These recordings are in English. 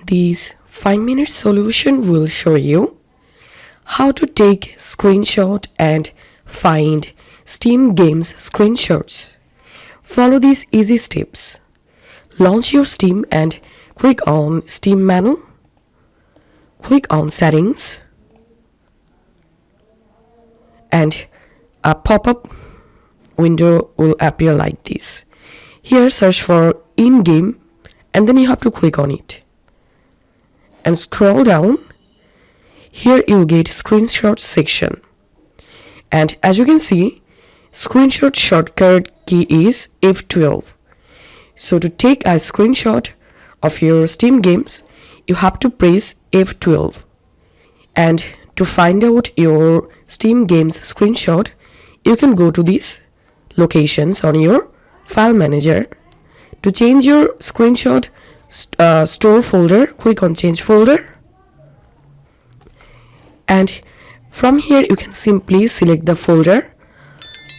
This 5-minute solution will show you how to take screenshot and find Steam games screenshots. Follow these easy steps. Launch your Steam and click on Steam menu. Click on Settings and a pop-up window will appear like this. Here search for in-game and then you have to click on it and scroll down. Here you'll get screenshot section, and as you can see, screenshot shortcut key is F12. So to take a screenshot of your Steam games, you have to press F12. And to find out your Steam games screenshot, you can go to these locations on your file manager. To change your screenshot store folder, click on change folder, and from here you can simply select the folder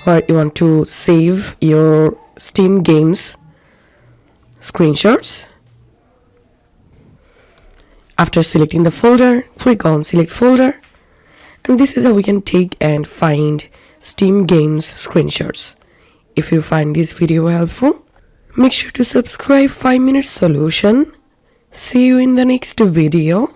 where you want to save your Steam games screenshots. After selecting the folder, click on select folder, and this is how we can take and find Steam games screenshots. If you find this video helpful, make sure to subscribe 5-minute solution. See you in the next video.